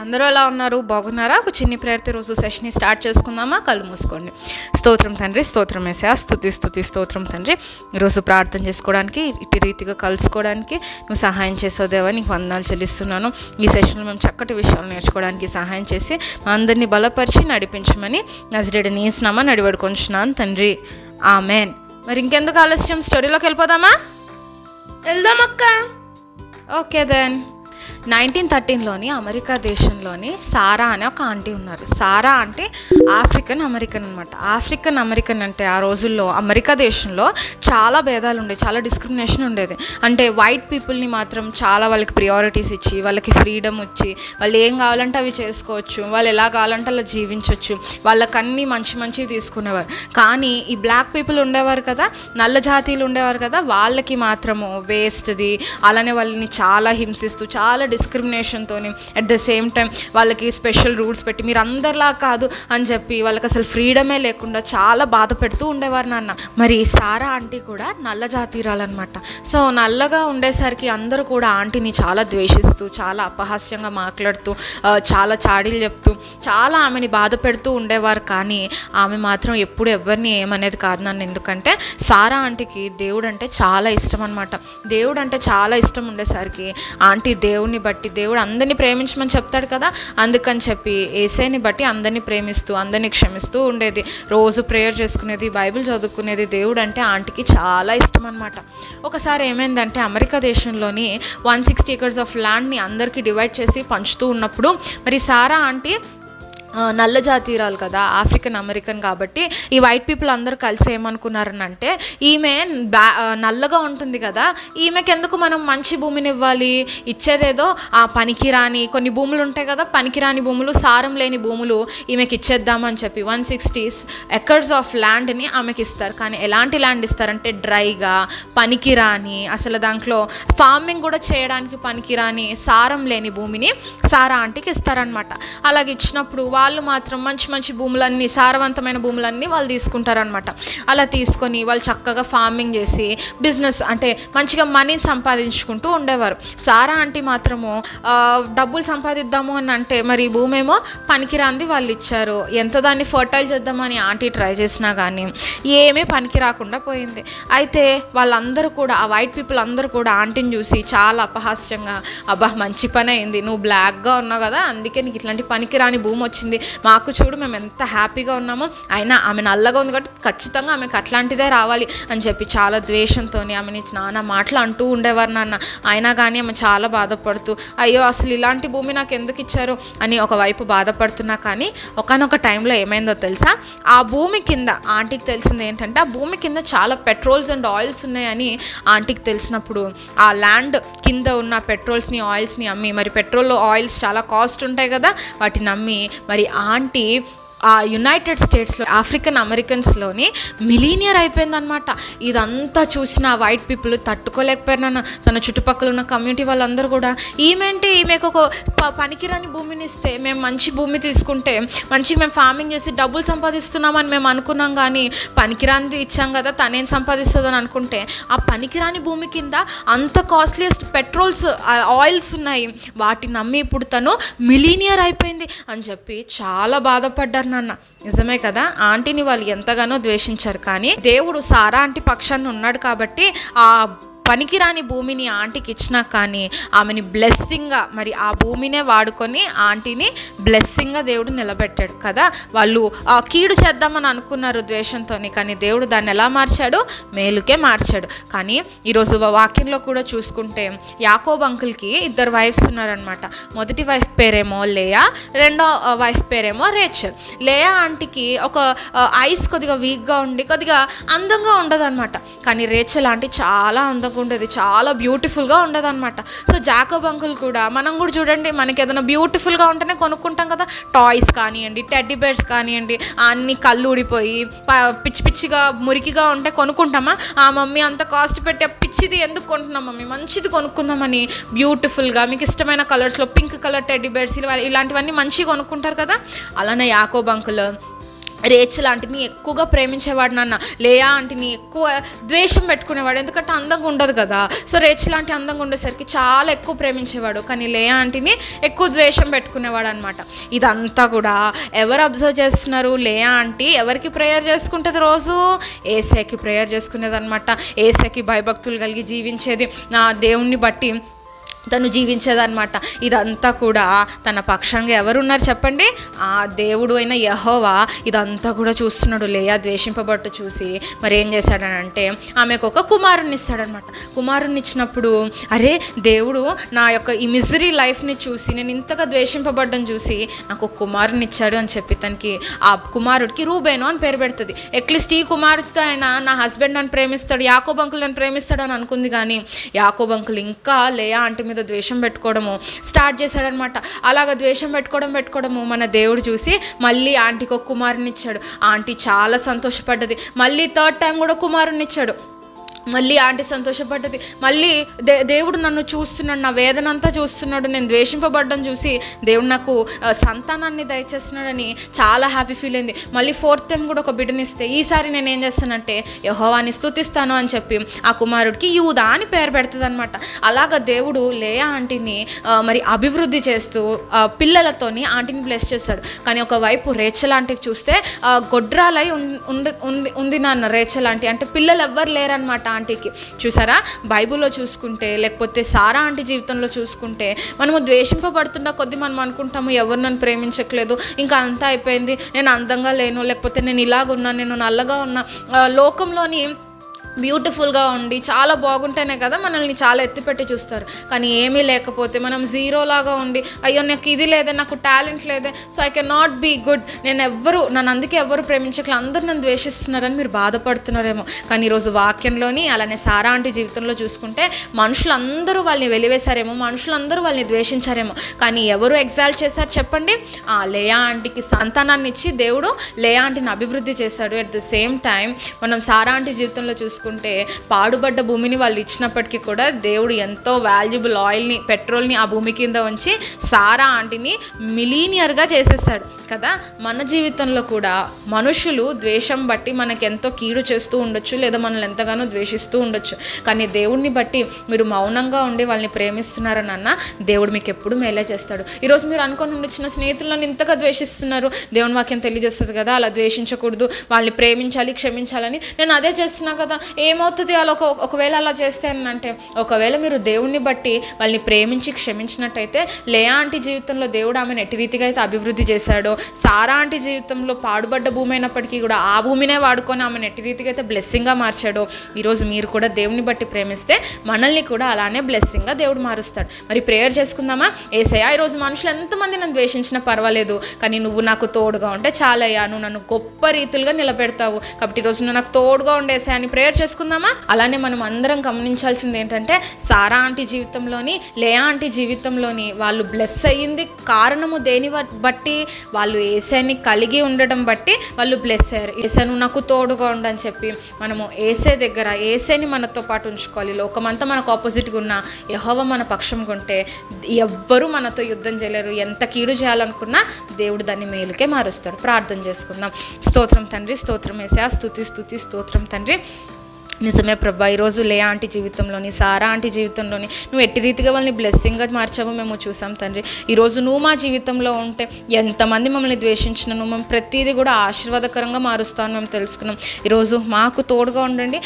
అందరూ ఎలా ఉన్నారు? బాగున్నారా? ఒక చిన్ని ప్రేయర్తో రోజు సెషన్ని స్టార్ట్ చేసుకుందామా? కళ్ళు మూసుకోండి. స్తోత్రం తండ్రి, స్తోత్రం యేసయ్యా, స్తుతి స్తోత్రం తండ్రి. ఈరోజు ప్రార్థన చేసుకోవడానికి, ఇటు రీతిగా కలుసుకోవడానికి నువ్వు సహాయం చేసావు దేవా, నీకు వందనాలు చెల్లిస్తున్నాను. ఈ సెషన్లో మేము చక్కటి విషయాలు నేర్చుకోవడానికి సహాయం చేసి మా అందరినీ బలపరిచి నడిపించమని నజరేయుడైన యేసు నామమున అడివేడుకొంచున్నాను తండ్రి, ఆమెన్. మరి ఇంకెందుకు ఆలస్యం, స్టోరీలోకి వెళ్ళిపోదామా? వెళ్దామక్క. Okay then. 1913లోని అమెరికా దేశంలోని సారా అనే ఒక ఆంటీ ఉన్నారు. సారా అంటే ఆఫ్రికన్ అమెరికన్ అనమాట. ఆఫ్రికన్ అమెరికన్ అంటే ఆ రోజుల్లో అమెరికా దేశంలో చాలా భేదాలు ఉండేవి, చాలా డిస్క్రిమినేషన్ ఉండేది. అంటే వైట్ పీపుల్ని మాత్రం చాలా వాళ్ళకి ప్రియారిటీస్ ఇచ్చి, వాళ్ళకి ఫ్రీడమ్ ఇచ్చి, వాళ్ళు ఏం కావాలంటే అవి చేసుకోవచ్చు, వాళ్ళు ఎలా కావాలంటే అలా జీవించవచ్చు, వాళ్ళకన్నీ మంచివి తీసుకునేవారు. కానీ ఈ బ్లాక్ పీపుల్ ఉండేవారు కదా, నల్ల జాతీయులు ఉండేవారు కదా, వాళ్ళకి మాత్రము వేస్ట్ది, అలానే వాళ్ళని చాలా హింసిస్తూ, చాలా డిస్క్రిమినేషన్తో, అట్ ద సేమ్ టైం వాళ్ళకి స్పెషల్ రూల్స్ పెట్టి మీరు అందరిలా కాదు అని చెప్పి వాళ్ళకి అసలు ఫ్రీడమే లేకుండా చాలా బాధ పెడుతూ ఉండేవారు నాన్న. మరి సారా ఆంటీ కూడా నల్ల జాతీయురాలన్నమాట. సో నల్లగా ఉండేసరికి అందరూ కూడా ఆంటీని చాలా ద్వేషిస్తూ, చాలా అపహాస్యంగా మాట్లాడుతూ, చాలా చాడీలు చెప్తూ, చాలా ఆమెని బాధ పెడుతూ ఉండేవారు. కానీ ఆమె మాత్రం ఎప్పుడు ఎవరిని ఏమనేది కాదు నన్ను. ఎందుకంటే సారా ఆంటీకి దేవుడు అంటే చాలా ఇష్టం అనమాట. దేవుడు అంటే చాలా ఇష్టం ఉండేసరికి ఆంటీ దేవుడిని బట్టి, దేవుడు అందరినీ ప్రేమించమని చెప్తాడు కదా, అందుకని చెప్పి యేసయ్యని బట్టి అందరినీ ప్రేమిస్తూ, అందరినీ క్షమిస్తూ ఉండేది. రోజు ప్రేయర్ చేసుకునేది, బైబిల్ చదువుకునేది. దేవుడు అంటే ఆంటీకి చాలా ఇష్టం అనమాట. ఒకసారి ఏమైందంటే అమెరికా దేశంలోని 160 acres ఆఫ్ ల్యాండ్ని అందరికీ డివైడ్ చేసి పంచుతూ ఉన్నప్పుడు మరి సారా ఆంటీ నల్ల జాతీయురాలు కదా, ఆఫ్రికన్ అమెరికన్ కాబట్టి ఈ వైట్ పీపుల్ అందరూ కలిసి ఏమనుకున్నారనంటే, ఈమె నల్లగా ఉంటుంది కదా, ఈమెకి ఎందుకు మనం మంచి భూమిని ఇవ్వాలి, ఇచ్చేదేదో ఆ పనికిరాని కొన్ని భూములు ఉంటాయి కదా, పనికిరాని భూములు, సారం లేని భూములు ఈమెకి ఇచ్చేద్దామని చెప్పి 160 acres ఆఫ్ ల్యాండ్ని ఆమెకి ఇస్తారు. కానీ ఎలాంటి ల్యాండ్ ఇస్తారంటే డ్రైగా, పనికిరాని, అసలు దాంట్లో ఫార్మింగ్ కూడా చేయడానికి పనికిరాని, సారం లేని భూమిని సారా ఆంటీకి ఇస్తారనమాట. అలాగే ఇచ్చినప్పుడు వాళ్ళు మాత్రం మంచి భూములన్నీ, సారవంతమైన భూములన్నీ వాళ్ళు తీసుకుంటారనమాట. అలా తీసుకొని వాళ్ళు చక్కగా ఫార్మింగ్ చేసి బిజినెస్ అంటే మంచిగా మనీ సంపాదించుకుంటూ ఉండేవారు. సారా ఆంటీ మాత్రము డబ్బులు సంపాదిద్దాము అని అంటే మరి ఈ భూమి ఏమో పనికిరాంది వాళ్ళు ఇచ్చారు. ఎంత దాన్ని ఫర్టైల్ చేద్దామని ఆంటీ ట్రై చేసినా కానీ ఏమీ పనికి రాకుండా పోయింది. అయితే వాళ్ళందరూ కూడా, ఆ వైట్ పీపుల్ అందరూ కూడా ఆంటీని చూసి చాలా అపహాస్యంగా, అబ్బా మంచి పని అయింది, నువ్వు బ్లాక్గా ఉన్నావు కదా, అందుకే నీకు ఇట్లాంటి పనికిరాని భూమి వచ్చింది, మాకు చూడు మేము ఎంత హ్యాపీగా ఉన్నామో, అయినా ఆమె నల్లగా ఉంది కాబట్టి ఖచ్చితంగా ఆమెకు అట్లాంటిదే రావాలి అని చెప్పి చాలా ద్వేషంతో ఆమెని నాన్న మాటలు అంటూ ఉండేవారు నాన్న. అయినా కానీ ఆమె చాలా బాధపడుతూ, అయ్యో అసలు ఇలాంటి భూమి నాకు ఎందుకు ఇచ్చారు అని ఒకవైపు బాధపడుతున్నా. కానీ ఒకానొక టైంలో ఏమైందో తెలుసా, ఆ భూమి కింద ఆంటీకి తెలిసింది ఏంటంటే, ఆ భూమి కింద చాలా పెట్రోల్స్ అండ్ ఆయిల్స్ ఉన్నాయని ఆంటీకి తెలిసినప్పుడు ఆ ల్యాండ్ కింద ఉన్న పెట్రోల్స్ని, ఆయిల్స్ని అమ్మి, మరి పెట్రోల్ ఆయిల్స్ చాలా కాస్ట్ ఉంటాయి కదా, వాటిని అమ్మి మరి ఆంటీ ఆ యునైటెడ్ స్టేట్స్లో ఆఫ్రికన్ అమెరికన్స్లోని మిలీనియర్ అయిపోయిందనమాట. ఇదంతా చూసిన వైట్ పీపుల్ తట్టుకోలేకపోయినా, తన చుట్టుపక్కల ఉన్న కమ్యూనిటీ వాళ్ళందరూ కూడా, ఈమెకు ఒక పనికిరాని భూమిని ఇస్తే, మేము మంచి భూమి తీసుకుంటే మంచిగా మేము ఫార్మింగ్ చేసి డబ్బులు సంపాదిస్తున్నామని మేము అనుకున్నాం, కానీ పనికిరానిది ఇచ్చాం కదా, తనేం సంపాదిస్తుందని అనుకుంటే ఆ పనికిరాని భూమి కింద అంత కాస్ట్లీయెస్ట్ పెట్రోల్స్, ఆయిల్స్ ఉన్నాయి, వాటిని నమ్మి ఇప్పుడు తను మిలీనియర్ అయిపోయింది అని చెప్పి చాలా బాధపడ్డారు నాన్న. నిజమే కదా, ఆంటీని వాళ్ళు ఎంతగానో ద్వేషించారు. కానీ దేవుడు సారా ఆంటీ పక్షాన్ని ఉన్నాడు కాబట్టి ఆ పనికిరాని భూమిని ఆంటీకి ఇచ్చినా కానీ ఆమెని బ్లెస్సింగ్గా, మరి ఆ భూమినే వాడుకొని ఆంటీని బ్లెస్సింగ్గా దేవుడు నిలబెట్టాడు కదా. వాళ్ళు కీడు చేద్దామని అనుకున్నారు ద్వేషంతో, కానీ దేవుడు దాన్ని ఎలా మార్చాడు, మేలుకే మార్చాడు. కానీ ఈరోజు వాక్యంలో కూడా చూసుకుంటే యాకోబు అంకుల్కి 2 వైఫ్స్ ఉన్నారనమాట. మొదటి వైఫ్ పేరేమో లేయా, రెండో వైఫ్ పేరేమో రేచల్. లేయా ఆంటీకి ఒక ఐస్ కొద్దిగా వీక్గా ఉండి కొద్దిగా అందంగా ఉండదు అనమాట. కానీ రేచల్ ఆంటీ చాలా అందంగా ఉండేది, చాలా బ్యూటిఫుల్గా ఉండదు అనమాట. సో జాకోబ్ అంకుల్ కూడా, మనం కూడా చూడండి, మనకి ఏదైనా బ్యూటిఫుల్గా ఉంటేనే కొనుక్కుంటాం కదా, టాయ్స్ కానివ్వండి, టెడ్డీ బేర్స్ కానివ్వండి, అన్ని కళ్ళు ఊడిపోయి పిచ్చిగా మురికిగా ఉంటే కొనుక్కుంటామా? ఆ మమ్మీ అంత కాస్ట్ పెట్టి పిచ్చిది ఎందుకు కొంటున్నాం మమ్మీ, మంచిది కొనుక్కుందామని బ్యూటిఫుల్గా మీకు ఇష్టమైన కలర్స్లో పింక్ కలర్ టెడ్డీ బేర్స్ ఇలాంటివన్నీ మంచిగా కొనుక్కుంటారు కదా. అలానే యాకోబ్ అంకుల్ రేచల్ ఆంటీని ఎక్కువగా ప్రేమించేవాడు నాన్న. లేయా ఆంటీని ఎక్కువ ద్వేషం పెట్టుకునేవాడు, ఎందుకంటే అందంగా ఉండదు కదా. సో రేచల్ ఆంటీ అందంగా ఉండేసరికి చాలా ఎక్కువ ప్రేమించేవాడు, కానీ లేయా ఆంటీని ఎక్కువ ద్వేషం పెట్టుకునేవాడు అనమాట. ఇదంతా కూడా ఎవరు అబ్జర్వ్ చేస్తున్నారు? లేయా ఆంటీ ఎవరికి ప్రేయర్ చేసుకుంటుంది? రోజు యేసయ్యకి ప్రేయర్ చేసుకునేది అనమాట. యేసయ్యకి భయభక్తులు కలిగి జీవించేది, నా దేవుణ్ణి బట్టి తను జీవించేదన్నమాట. ఇదంతా కూడా తన పక్షంగా ఎవరున్నారు చెప్పండి? ఆ దేవుడు అయిన యెహోవా ఇదంతా కూడా చూస్తున్నాడు. లేయా ద్వేషింపబట్టు చూసి మరి ఏం చేశాడనంటే ఆమెకు ఒక కుమారుని ఇస్తాడనమాట. కుమారుని ఇచ్చినప్పుడు అరే దేవుడు నా యొక్క ఈ మిజరీ లైఫ్ని చూసి, నేను ఇంతగా ద్వేషింపబడ్డం చూసి నాకు ఒక కుమారుని ఇచ్చాడు అని చెప్పి తనకి ఆ కుమారుడికి రూబేను అని పేరు పెడుతుంది. అట్లీస్ట్ ఈ కుమారుడితో అయినా నా హస్బెండ్ నన్ను ప్రేమిస్తాడు, యాకోబు అంకుల్ నన్ను ప్రేమిస్తాడు అని అనుకుంది. కానీ యాకోబు అంకుల్ ఇంకా లేయా ఆంటీ మీద ద్వేషం పెట్టుకోవడము స్టార్ట్ చేశాడనమాట. అలాగ ద్వేషం పెట్టుకోవడము మన దేవుడు చూసి మళ్ళీ ఆంటీకి ఒక కుమారుని ఇచ్చాడు. ఆంటీ చాలా సంతోషపడ్డది. మళ్ళీ థర్డ్ టైం కూడా కుమారుని ఇచ్చాడు. మళ్ళీ ఆంటీ సంతోషపడ్డది. మళ్ళీ దేవుడు నన్ను చూస్తున్నాడు, నా వేదన అంతా చూస్తున్నాడు, నేను ద్వేషింపబడ్డం చూసి దేవుడు నాకు సంతానాన్ని దయచేస్తున్నాడని చాలా హ్యాపీ ఫీల్ అయింది. మళ్ళీ ఫోర్త్ టైం కూడా ఒక బిడ్డనిస్తే ఈసారి నేను ఏం చేస్తానంటే యెహోవాని స్తుతిస్తాను అని చెప్పి ఆ కుమారుడికి యూదా అని పేరు పెడుతుంది అనమాట. అలాగ దేవుడు లేయా ఆంటీని మరి అభివృద్ధి చేస్తూ పిల్లలతోని ఆంటీని బ్లెస్ చేస్తాడు. కానీ ఒకవైపు రేచల్ ఆంటీకి చూస్తే గొడ్రాలై ఉంది నాన్న రేచల్ ఆంటీ, అంటే పిల్లలు ఎవ్వరు లేరనమాట ఆంటీకి. చూసారా, బైబిల్లో చూసుకుంటే లేకపోతే సారా ఆంటీ జీవితంలో చూసుకుంటే మనము ద్వేషింపబడుతున్న కొద్దీ మనం అనుకుంటాము ఎవరు నన్ను ప్రేమించట్లేదు, ఇంకా అంతా అయిపోయింది, నేను అందంగా లేను, లేకపోతే నేను ఇలాగున్నా, నేను నల్లగా ఉన్నా, లోకంలోని బ్యూటిఫుల్గా ఉండి చాలా బాగుంటేనే కదా మనల్ని చాలా ఎత్తిపెట్టి చూస్తారు. కానీ ఏమీ లేకపోతే మనం జీరోలాగా ఉండి అయ్యో నాకు ఇది లేదే, నాకు టాలెంట్ లేదే, so I can not be good, నన్ను అందుకే ఎవరు ప్రేమించట్లేదు, అందరూ నన్ను ద్వేషిస్తున్నారని మీరు బాధపడుతున్నారేమో. కానీ ఈరోజు వాక్యంలోని అలానే సారా ఆంటీ జీవితంలో చూసుకుంటే మనుషులందరూ వాళ్ళని వెలివేశారేమో, మనుషులందరూ వాళ్ళని ద్వేషించారేమో, కానీ ఎవరు ఎగ్జాల్ట్ చేశారు చెప్పండి? లేయా ఆంటీకి సంతానాన్ని ఇచ్చి దేవుడు లేయా ఆంటీని అభివృద్ధి చేశాడు. అట్ ద సేమ్ టైం మనం సారా ఆంటీ జీవితంలో చూసుకుంటే పాడుబడ్డ భూమిని వాళ్ళు ఇచ్చినప్పటికీ కూడా దేవుడు ఎంతో వాల్యుబుల్ ఆయిల్ని, పెట్రోల్ని ఆ భూమి కింద ఉంచి సారా ఆంటీని మిలీనియర్గా చేసేసాడు కదా. మన జీవితంలో కూడా మనుషులు ద్వేషం బట్టి మనకి ఎంతో కీడు చేస్తూ ఉండొచ్చు, లేదా మనల్ని ఎంతగానో ద్వేషిస్తూ ఉండొచ్చు. కానీ దేవుడిని బట్టి మీరు మౌనంగా ఉండి వాళ్ళని ప్రేమిస్తున్నారని అన్న దేవుడు మీకు ఎప్పుడు మేలే చేస్తాడు. ఈరోజు మీరు అనుకొని ఉండొచ్చిన స్నేహితులను ఇంతగా ద్వేషిస్తున్నారు, దేవుని వాక్యం తెలియజేస్తుంది కదా అలా ద్వేషించకూడదు, వాళ్ళని ప్రేమించాలి, క్షమించాలని. నేను అదే చేస్తున్నా కదా, ఏమవుతుంది అలా ఒకవేళ అలా చేస్తానంటే, ఒకవేళ మీరు దేవుణ్ణి బట్టి వాళ్ళని ప్రేమించి క్షమించినట్టయితే లేయా ఆంటీ జీవితంలో దేవుడు ఆమెను ఎట్టి రీతిగా అయితే అభివృద్ధి చేశాడో, సారా ఆంటీ జీవితంలో పాడుబడ్డ భూమి అయినప్పటికీ కూడా ఆ భూమినే వాడుకొని ఆమెను ఎట్టి రీతిగా అయితే బ్లెస్సింగ్గా మార్చాడో, ఈరోజు మీరు కూడా దేవుని బట్టి ప్రేమిస్తే మనల్ని కూడా అలానే బ్లెస్సింగ్గా దేవుడు మారుస్తాడు. మరి ప్రేయర్ చేసుకుందామా? యేసయ్యా ఈరోజు మనుషులు ఎంతమంది నన్ను ద్వేషించినా పర్వాలేదు, కానీ నువ్వు నాకు తోడుగా ఉంటే చాలయ్యా, నువ్వు నన్ను గొప్ప రీతులుగా నిలబెడతావు, కాబట్టి ఈరోజు నువ్వు నాకు తోడుగా ఉండేసా అని ప్రేయర్ చేసుకుందామా? అలానే మనం అందరం గమనించాల్సింది ఏంటంటే సారా ఆంటీ జీవితంలోని లేయా ఆంటీ జీవితంలోని వాళ్ళు బ్లెస్ అయ్యింది కారణము దేని బట్టి? వాళ్ళు యేసయ్యని కలిగి ఉండడం బట్టి వాళ్ళు బ్లెస్ అయ్యారు. యేసయ్య నువ్వు నాకు తోడుగా ఉండని చెప్పి మనము యేసయ్య దగ్గర యేసయ్యని మనతో పాటు ఉంచుకోవాలి. లోకమంతా మనకు ఆపోజిట్గా ఉన్న యెహోవా మన పక్షంగా ఉంటే ఎవ్వరూ మనతో యుద్ధం చేయలేరు. ఎంత కీడు చేయాలనుకున్నా దేవుడు దాన్ని మేలుకే మారుస్తాడు. ప్రార్థన చేసుకుందాం. స్తోత్రం తండ్రి, స్తోత్రం యేసయ్య, స్తుతి స్తోత్రం తండ్రి. నిజమే ప్రభా, ఈరోజు లేయా ఆంటీ జీవితంలోని సారా ఆంటీ జీవితంలోని నువ్వు ఎట్టి రీతిగా వాళ్ళని బ్లెస్సింగ్గా మార్చావో మేము చూసాం తండ్రి. ఈరోజు నువ్వు మా జీవితంలో ఉంటే ఎంతమంది మమ్మల్ని ద్వేషించిన నువ్వు మేము ప్రతిదీ కూడా ఆశీర్వాదకరంగా మారుస్తాను మేము తెలుసుకున్నాం. ఈరోజు మాకు తోడుగా ఉండండి,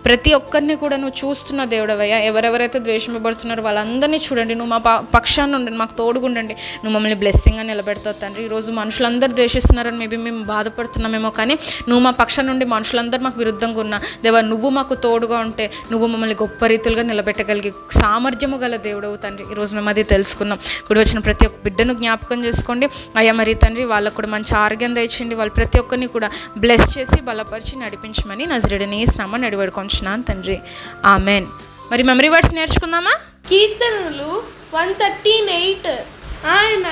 ప్రతి ఒక్కరిని కూడా నువ్వు చూస్తున్న దేవుడవయ్యా. ఎవరెవరైతే ద్వేషింపబడుతున్నారో వాళ్ళందరినీ చూడండి, నువ్వు మా పక్షాన్ని ఉండండి, మాకు తోడుగా ఉండండి, నువ్వు మమ్మల్ని బ్లెస్సింగ్గా నిలబెడతావు తండ్రి. ఈరోజు మనుషులందరూ ద్వేషిస్తున్నారని మేబీ మేము బాధపడుతున్నామేమో, కానీ నువ్వు మా పక్షాన్ని నుండి మనుషులందరూ మాకు విరుద్ధంగా ఉన్నా దేవా, నువ్వు మాకు తోడుగా ఉంటే నువ్వు మమ్మల్ని గొప్ప రీతులుగా నిలబెట్టగలిగి సామర్థ్యము గల దేవుడవు తండ్రి. ఈరోజు మేము అది తెలుసుకున్నాం. కూడి వచ్చిన ప్రతి ఒక్క బిడ్డను జ్ఞాపకం చేసుకోండి అయ్యా. మరి తండ్రి వాళ్ళకు కూడా మంచి ఆరోగ్యం దయచేయండి, వాళ్ళు ప్రతి ఒక్కరిని కూడా బ్లెస్ చేసి బలపరిచి నడిపించమని నజరేయుడైన యేసు నామమున అడివేడుకొంచున్నాను తండ్రి, ఆమెన్. మరి మెమరీ వర్డ్స్ నేర్చుకుందామా? కీర్తనలు 113:8 ఆయన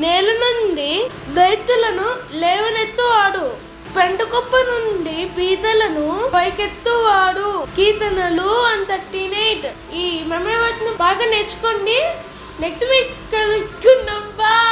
నేల నుండి దైత్యులను లేవనెత్తువాడు, పెంటకొప్ప నుండి బీదలను పైకెత్తువాడు. కీర్తనలు 113:8. ఈ మెమరీ వర్డ్ని బాగా నేర్చుకోండి. నెక్స్ట్ వీక్ కలుసుకుందాం. బాయ్.